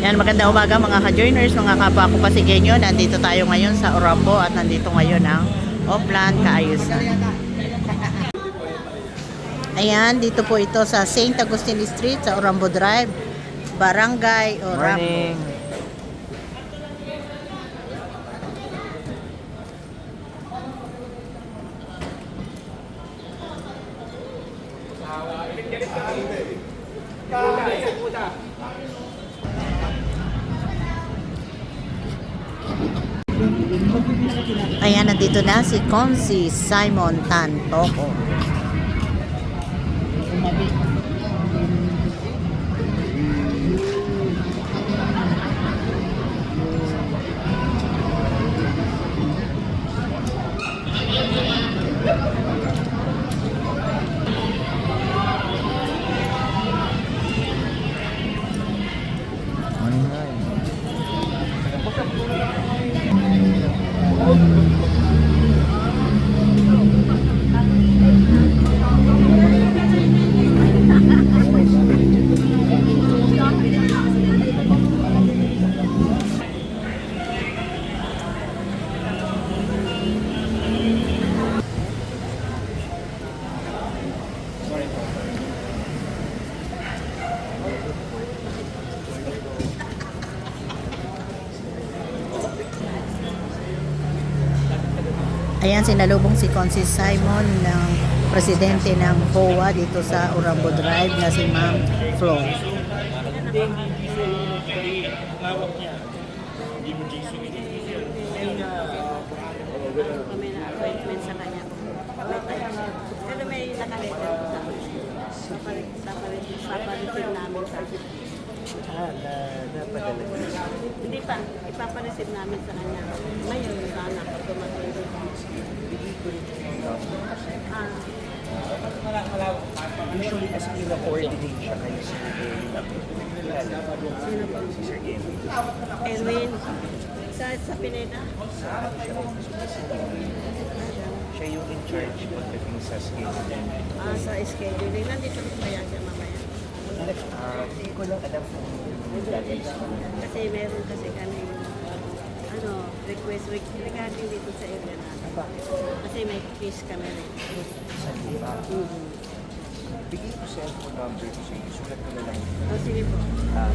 Yan, magandang umaga mga ka-joiners, mga kapwa ko Pasigueño. Nandito tayo ngayon sa Orambo at nandito ngayon ang Oplan Kaayusan. Ayan, dito po ito sa St. Agustin Street sa Orambo Drive, Barangay Orambo. Morning. Ayan, nandito na si Consi Simon Tantoco. Morning na Ayan, sinalubong si Consi Simon ng presidente ng POA dito sa Orambo Drive na si Ma'am Flo. Kami na appointment sa kanya. Pero may nakaleta ko sa akin. Papareceive namin sa akin. napadala ko. Hindi pa, ipapareceive namin sa kanya. Ngayon, sana pag dumating. Usually kasi ina-coordinate siya kayo sa si Sir Emil. Erwin, sa Pineda. Siya yung in charge pagdating sa schedule. Sa scheduling. Nandito ko kaya siya mamaya. Hindi ko lang alam kung Kasi meron kasi kami request regarding dito sa area natin. Kasi may case kami rin. sa iba. Bigay ko cellphone number ko sa isulat ko na lang. Sige po.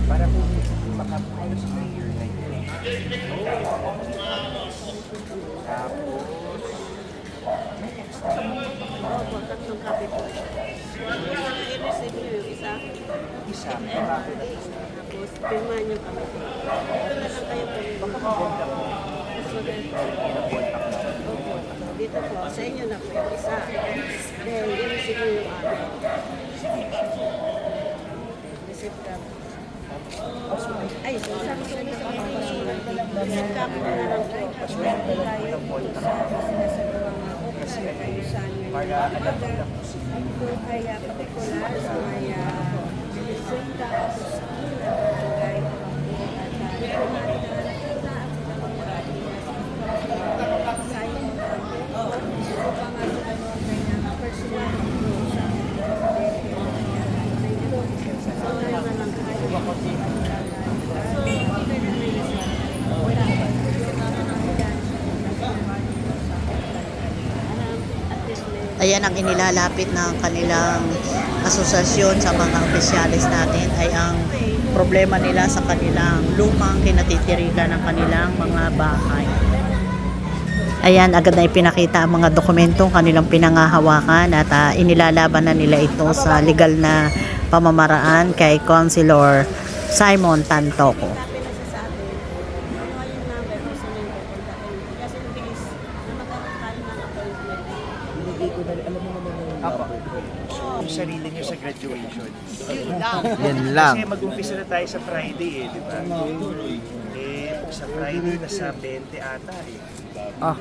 Para kung makapunta sa mayor na yun. Tapos, may extra. Opo, tatlong kape po. I-receive nyo yung isa. Isa, marami na. Tapos, pirmahan nyo kami. Ito na lang kayo po. Baka maganda ko. Mas maganda. Pinakontak na. Opo. Dito po, sa inyo na po yung isa. Then, i-receive nyo yung amin. Receive card. Ay, sabi ko na sa mga receive card na lang po. Paswerte lang ko ng kontak. Kasi para alam ko lang kung sino yung Kaya particular sa maya resulta sa school at Ayan, ang inilalapit ng kanilang asosasyon sa mga opisyalis natin ay ang problema nila sa kanilang lumang kinatitirikan ng kanilang mga bahay. Ayan, agad na ipinakita ang mga dokumentong kanilang pinangahawakan at inilalaban na nila ito sa legal na pamamaraan kay Councilor Simon Tantoco. yung sarili niyo sa graduation. Yan lang. Kasi mag-umpisa na tayo sa Friday di ba? Sa Friday nasa 20 ata Ah.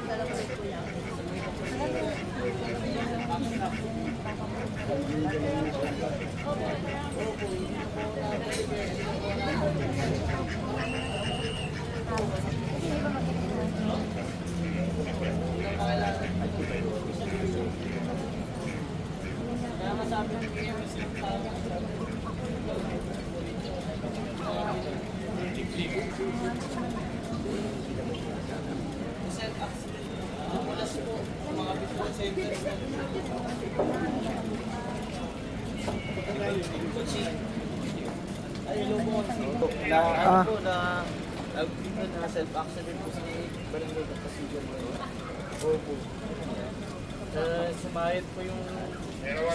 Ah. Na self-accident po sa barangay ng Kasigan ngayon. Opo. Sumayad po yung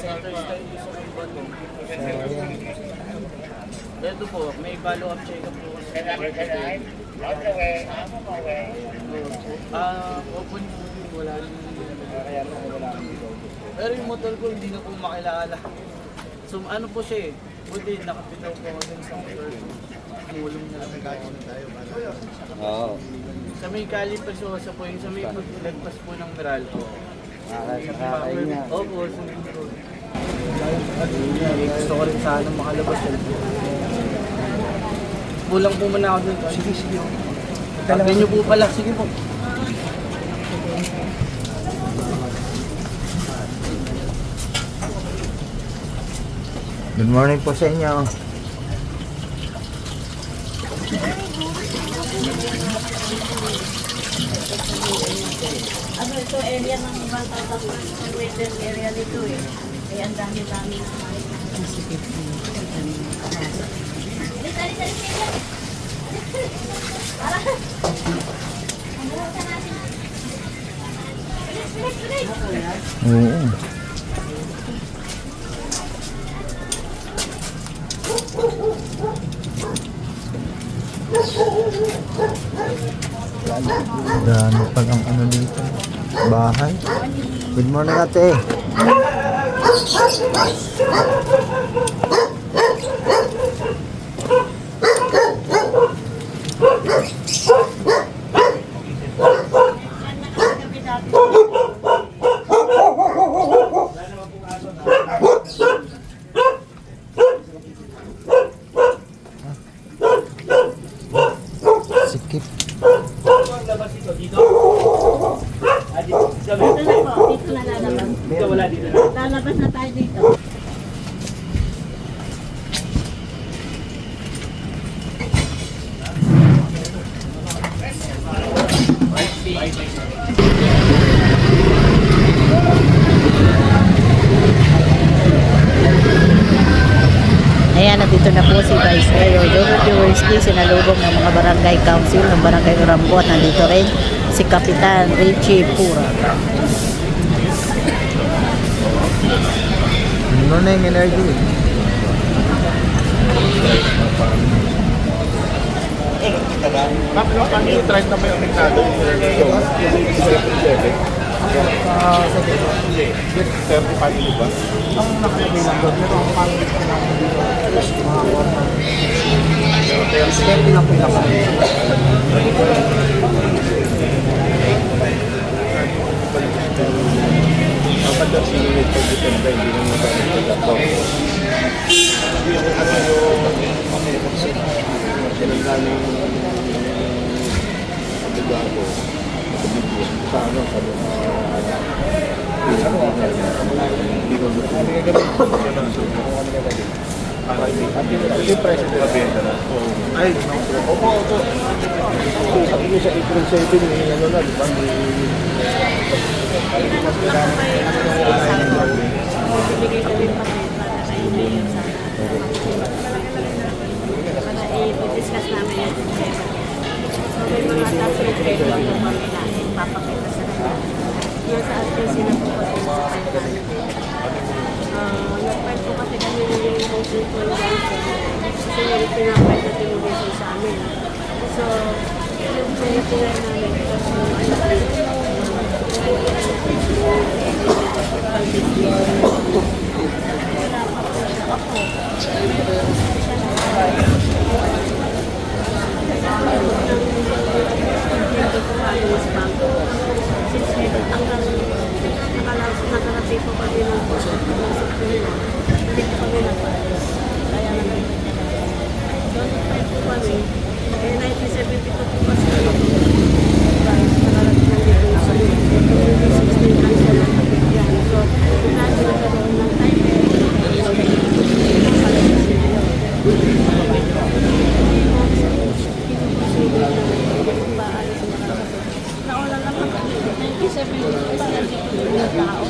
center style sa Kumbato. Ito po, may follow-up check-up po. Opo, wala rin. Pero yung motor ko hindi na po makilala. So ano po siya eh, buti nakapitaw po ako dun sa motor. Mulong na lang tayo. Oo. Sa may Calipasosa po, yung sa may paglagpas po ng Meralco. Para sa kakain niya. Opo, sunod po. Gusto ko rin sana makalabas yun. Kulang po muna ako dun. Sige, sige. Tagyan niyo po pala. Sige po. Good morning po sa inyo. Ano ito, area ng Bantay Tapos, ang waiting area nito eh. Ay, ang dami-dami. Oo. Dami palang ano dito. Bahay. Good morning ate. Sikip. Dito na po, dito na lalabas. Dito wala dito. Lalabas na tayo dito. Ayan, nandito na po si Vice Mayor Jojo Jaworski, sinalubong ng mga barangay council ng barangay Urambo at nandito rin si Kapitan Richie Pura. Good morning energy. Bibigay ko rin pa para sa inyo yung sana. Para i-discuss namin yan. So may mga task request na kami natin, papakita sa kanila. Yung sa atin sila po kasi sa pipeline. Nag-file po kasi kami yung motion for example. Kasi yung pinapile na tinulisi sa amin. So, yung pinapile namin kasi nakalapit po kami ng hindi po kami nagpapos. Kaya naman doon po kami. 1972 po kasi nakalapit ng dito sa 16 months na nakapit yan. So, natin nagkaroon ng time nauna naman kami. 97 kasi yan dito yung tao.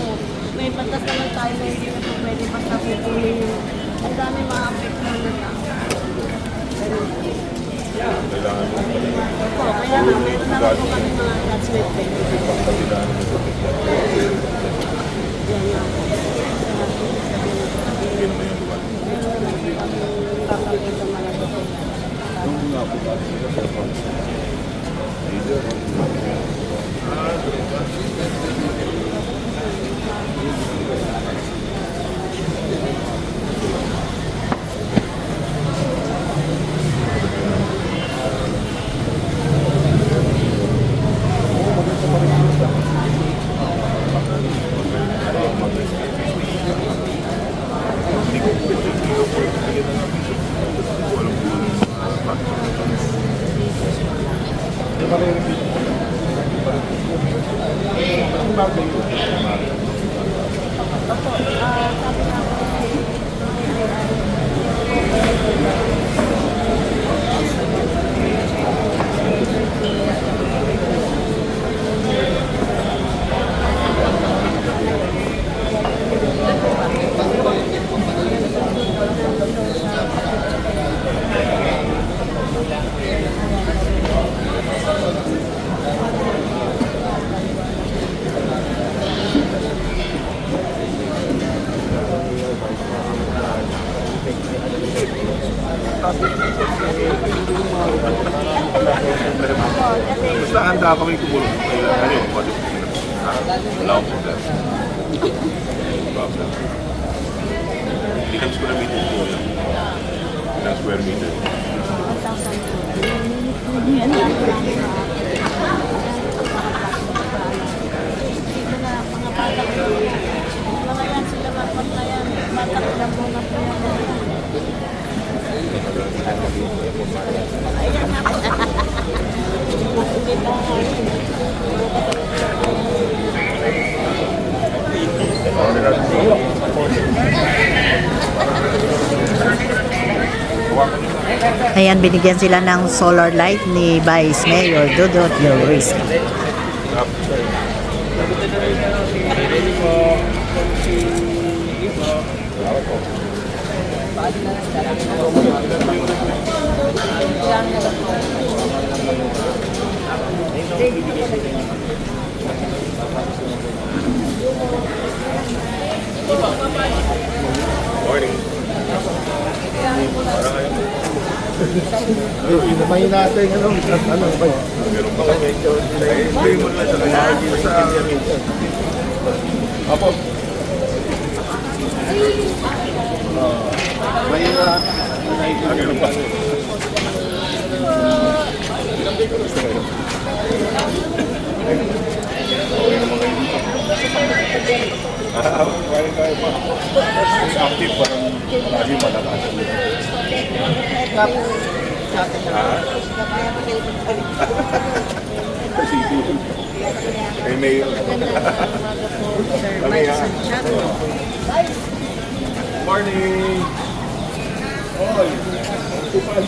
may batas naman tayo na hindi na po pwede basta kukunin yung ang dami ma-apektuhan na tao. Opo, kaya nga, meron naman po kami mga attachment pwede. Yan nga po. Papakita mga dokumento. Basta handa kami kumulong. Ano yung budget? Wala akong problema. Ilang square meter po yan? Ilang square meter? Dito na mga bata ko. Mga yan sila magpaglayan. Bata ko lang muna po yan. Ayan, binigyan sila ng solar light ni Vice Mayor Dudut Yorista. Morning. Pinamayin natin ano ba? Meron pa kami. Ay, mo lang sa kanya. Sa Apo. Meron pa. Kaya pa. Active parang lagi malakas. Kay Mayor. Kami ha. Morning! Oy! Kupal.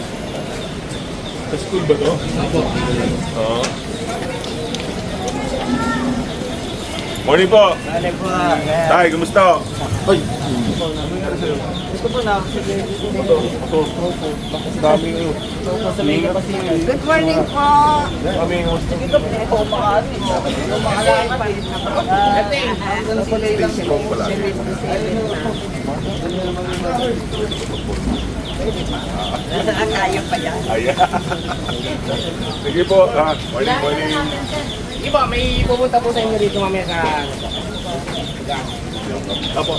Sa school ba to? Oo. Morning po! Morning po. Tay, kumusta? Ay, Ito po na. Dami yun. Good morning po. Kami yung Ito po umakaan. Umakaan pa. Hanggang kulay lang. pala. Kaya pa yan. Ayan. Sige po. Morning, morning. Iba, may pupunta po sa inyo dito mamaya sa... Apo.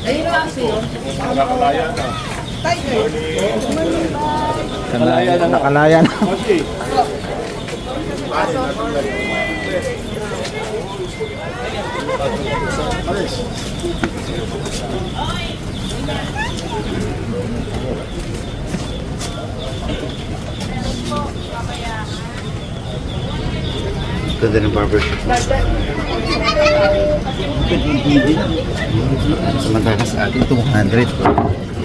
Ayun lang siyo. Nakalaya na. Morning. nakalaya na. Okay. Ganda ng barbershop. Samantala sa atin, 200.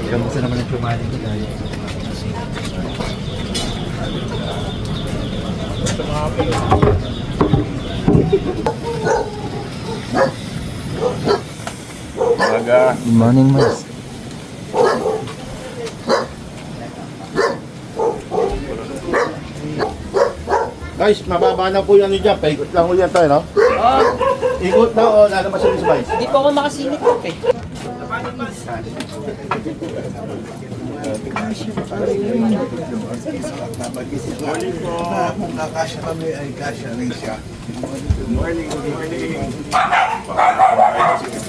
Kamusta naman ang tumali ko tayo? Umaga. Good morning, Mas. Guys, mababa na po yan dyan. Paikot lang ulit tayo, no? Ikot na o lalabas yung guys. Hindi po ako makasingit po eh. Morning po. Kung kakasya kami ay kasya rin siya. Good morning, good morning.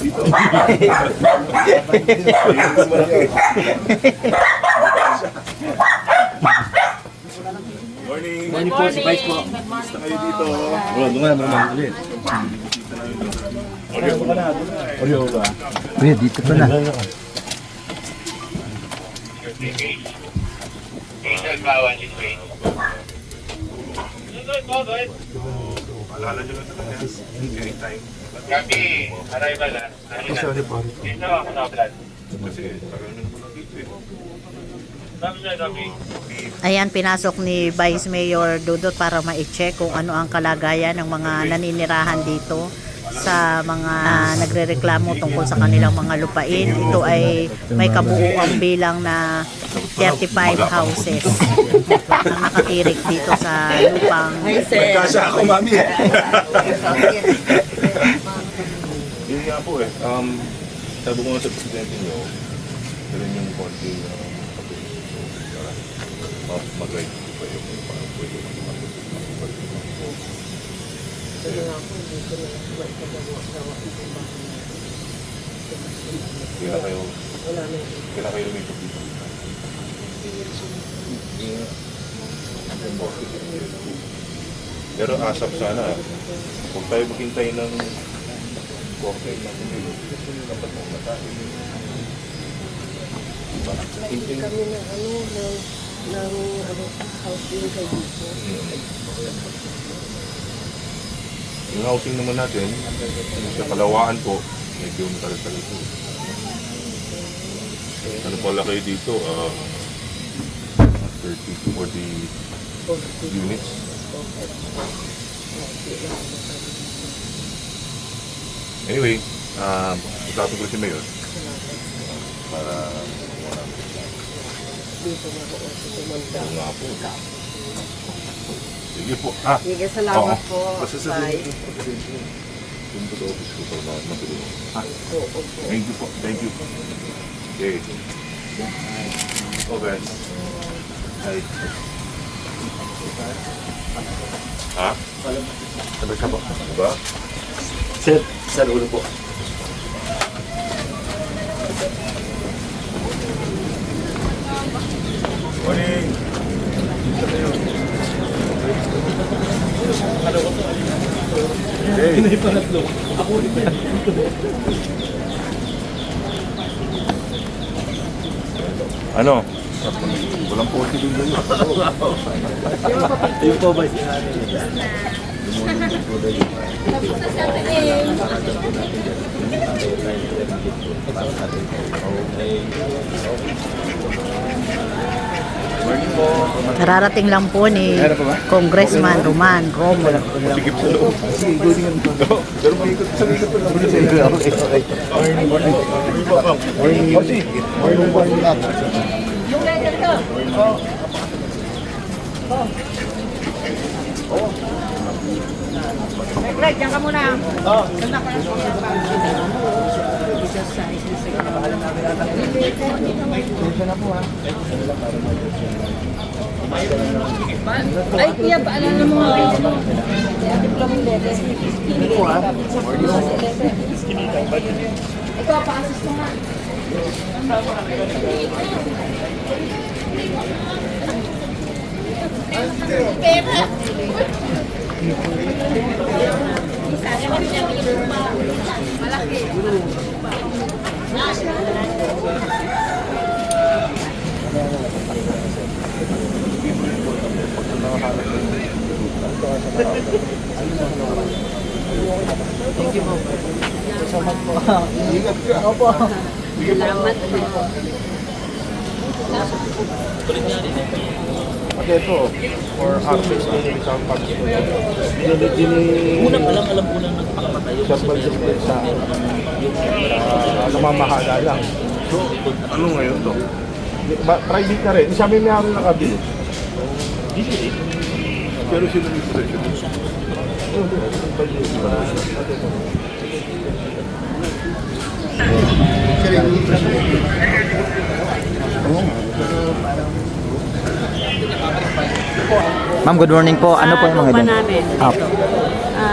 Dito. Morning. Morning po, si Vice po. Basta kayo dito. Wala, doon nga naman ulit. Oreo ba? Kuya, dito pa na. Alala nyo lang naman yan. Anytime. Sorry po. Kasi tagal nyo naman dito eh. Ayan, pinasok ni Vice Mayor Dudut para ma-check kung ano ang kalagayan ng mga naninirahan dito sa mga nagrereklamo tungkol sa kanilang mga lupain. Ito ay may kabuuang bilang na 35 houses ang nakatirik dito sa lupang. Kasya ako, mami eh. Yun nga po eh. Sabi ko nga sa presidente nyo, gawin yung konti mag-ride pa yung parang pwede kailan kayo lumipot dito? Pero asap sana, huwag tayo maghintay ng okay na dapat mong matay. Kami ng house din kayo dito. Yung housing naman natin, sa Kalawaan po, medyo matagal-tagal po. Ano pala kayo dito? 30 to 40 units. Anyway, usapin ko si Mayor para oo nga po. Sige po. Sige, salamat Oo. po. Basta sabihin ko sa presidente. Punta sa office ko para matulungan. Thank you po. Thank you. Okay. Okay. Hi. Ha? Sabay ka po. Diba? Sir, ulo po. Morning! Ano? Walang porti din doon. Yung po, Vice. Morning po. Nararating lang po ni Congressman Roman Romo. Sige po. Pero may ikot sa ikot po lang. Okay, okay. Morning po. Morning lang. Greg, diyan ka muna. Ay, kuya, paalala mo nga. Diploma letter. Ikaw, pa-assist mo nga. Ingat ka. Opo. Salamat po. Kasi ito, for access to the Rizal Park School. Una pa lang, alam ko lang nagpakamatay yung Sampal sa namamahala lang. So, ano ngayon to? Private na rin. Sabi may hari nakabili. Pero sino yung possession? Ma'am, good morning po. Ano po yung mga lupa ganun? namin Ah. dito.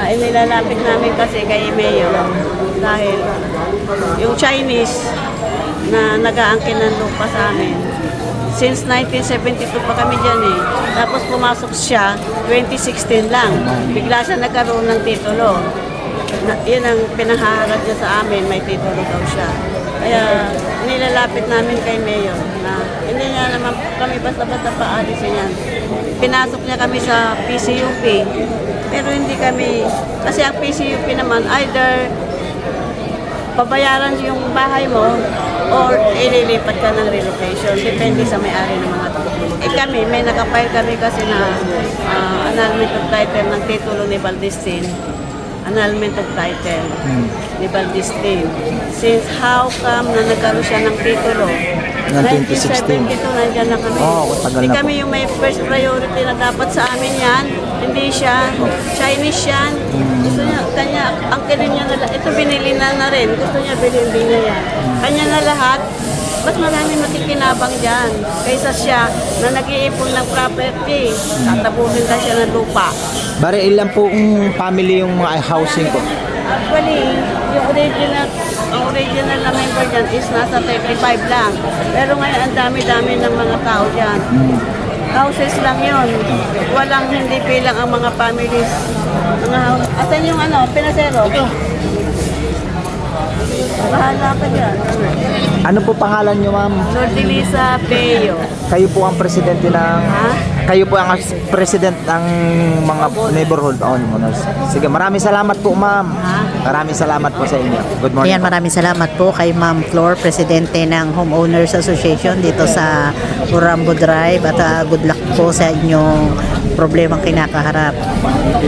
Inilalapit namin kasi kay Mayor dahil yung Chinese na nag-aangkin ng lupa sa amin. Since 1972 pa kami dyan eh. Tapos pumasok siya, 2016 lang. Bigla siya nagkaroon ng titulo. Yun ang pinahaharap niya sa amin, may titulo daw siya. Kaya nilalapit namin kay Mayor na hindi niya naman kami basta-basta paalisin yan. Pinasok niya kami sa PCUP, pero hindi kami, kasi ang PCUP naman either pabayaran yung bahay mo or ililipat ka ng relocation. Depende sa may-ari ng mga kami, may nakapile kami kasi na annulment of title ng titulo ni Valdestin. Annulment of title ni Valdestin. Since how come na nagkaroon siya ng titulo? Ng 2016. 1972, nandyan na kami. Oo, tagal Hindi na po. kami yung may first priority na dapat sa amin yan. Hindi siya. Chinese yan. Gusto niya, kanya, ang kinin niya na ito binili na rin. Gusto niya bilhin niya yan. Kanya na lahat. Mas maraming makikinabang dyan. Kaysa siya na nag-iipon ng property. Tatabunin ka siya ng lupa. Bari ilan po family yung mga housing po? Actually, yung ang original na member dyan is nasa 35 lang. Pero ngayon, ang dami-dami ng mga tao dyan. Houses lang yun. Walang hindi bilang ang mga families. Asan yung pinasero? Bahala ka dyan. Ano po pangalan nyo, ma'am? Lordilisa Peyo. Kayo po ang presidente ng... Ha? Kayo po ang president ng mga neighborhood owners. Sige, maraming salamat po, ma'am. Maraming salamat po sa inyo. Good morning. Ayan, maraming salamat po kay Ma'am Flor, Presidente ng Homeowners Association dito sa Urambo Drive at good luck po sa inyong problemang kinakaharap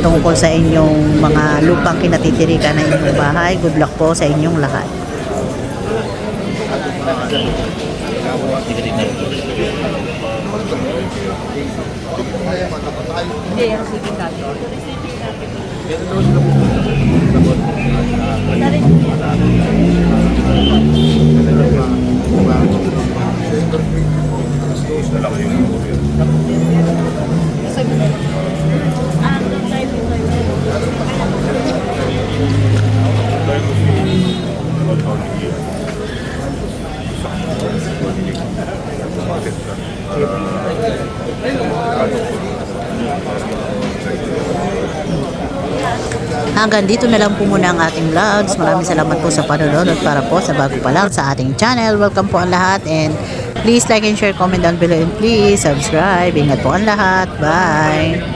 tungkol sa inyong mga lupang kinatitirikan ng inyong bahay. Good luck po sa inyong lahat. Hindi, yung sindikato. Hanggang dito na lang po muna ang ating vlogs. Maraming salamat po sa panonood at para po sa bago pa lang sa ating channel. Welcome po ang lahat and please like and share, comment down below and please subscribe. Ingat po ang lahat. Bye!